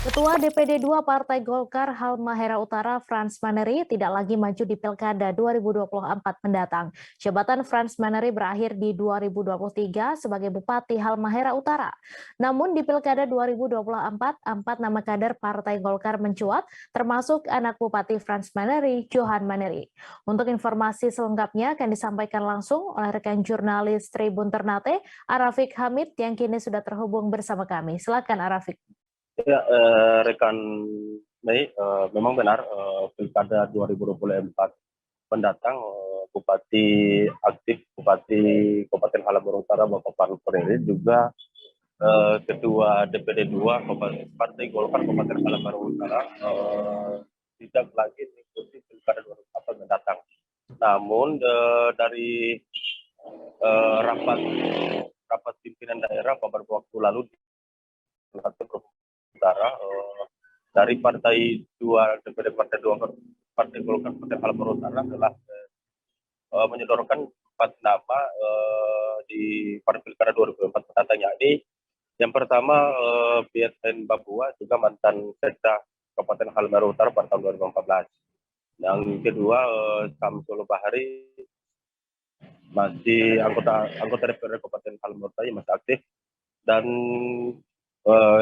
Ketua DPD 2 Partai Golkar Halmahera Utara Frans Maneri tidak lagi maju di Pilkada 2024 mendatang. Jabatan Frans Maneri berakhir di 2023 sebagai Bupati Halmahera Utara. Namun di Pilkada 2024, 4 nama kader Partai Golkar mencuat, termasuk anak Bupati Frans Maneri, Johan Maneri. Untuk informasi selengkapnya akan disampaikan langsung oleh rekan jurnalis Tribun Ternate, Arafik Hamid yang kini sudah terhubung bersama kami. Silakan Arafik. Ya, rekan Mei, memang benar Pilkada 2024 mendatang Bupati aktif Bupati Kabupaten Halmahera Utara Bapak Frans Maneri juga Ketua DPD 2 Partai Golkar Kabupaten Halmahera Utara tidak lagi mengikuti Pilkada 2024 mendatang. Namun dari rapat pimpinan daerah beberapa waktu lalu di Utara dari Partai 2 DPD Partai 2 Partai Golkar Kabupaten Halmahera Utara telah menyodorkan 4 nama di Pilkada 2024 mendatang, yakni yang pertama BSN Babua, juga mantan Sekda Kabupaten Halmahera Utara pada tahun 2014. Yang kedua Samsul Bahari, masih anggota DPR Kabupaten Halmahera Utara yang masih aktif, dan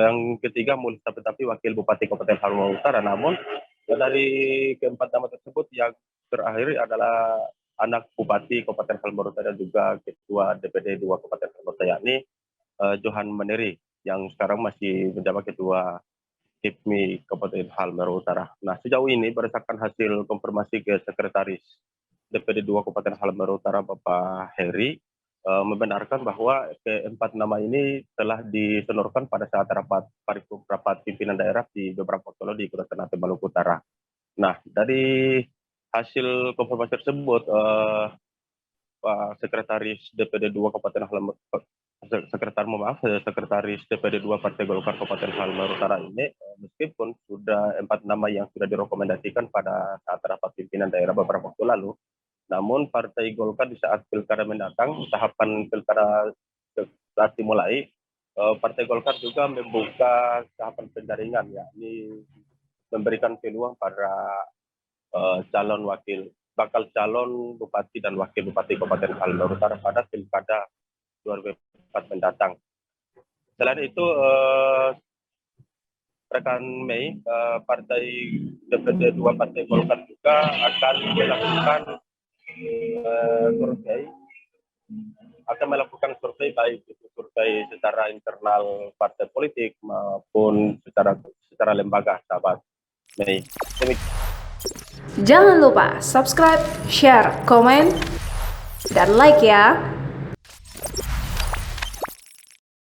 yang ketiga Mulisa Petapi, wakil Bupati Kabupaten Halmahera Utara. Namun dari keempat nama tersebut yang terakhir adalah anak Bupati Kabupaten Halmahera Utara dan juga Ketua DPD 2 Kabupaten Halmahera Utara, yakni Johan Maneri, yang sekarang masih menjabat Ketua HIPMI Kabupaten Halmahera Utara. Nah, sejauh ini berdasarkan hasil konfirmasi ke Sekretaris DPD 2 Kabupaten Halmahera Utara Bapak Heri, membenarkan bahwa keempat nama ini telah disodorkan pada saat rapat pimpinan daerah di beberapa waktu lalu di Kota Ternate, Maluku Utara. Nah, dari hasil konfirmasi tersebut, Pak Sekretaris DPD 2 Kabupaten Halmahera Sekretaris DPD 2 Partai Golkar Kabupaten Halmahera Utara ini, meskipun sudah 4 nama yang sudah direkomendasikan pada saat rapat pimpinan daerah beberapa waktu lalu, namun Partai Golkar di saat pilkada mendatang, tahapan pilkada saat dimulai, Partai Golkar juga membuka tahapan penjaringan, yakni memberikan peluang para bakal calon bupati dan wakil bupati Kabupaten Halmahera Utara pada pilkada 2024 mendatang. Selain itu, rekan Mei, Partai DPD 2 Partai Golkar juga akan melakukan survei baik itu survei secara internal partai politik maupun secara lembaga, sahabat Mei. Jangan lupa subscribe, share, komen, dan like ya.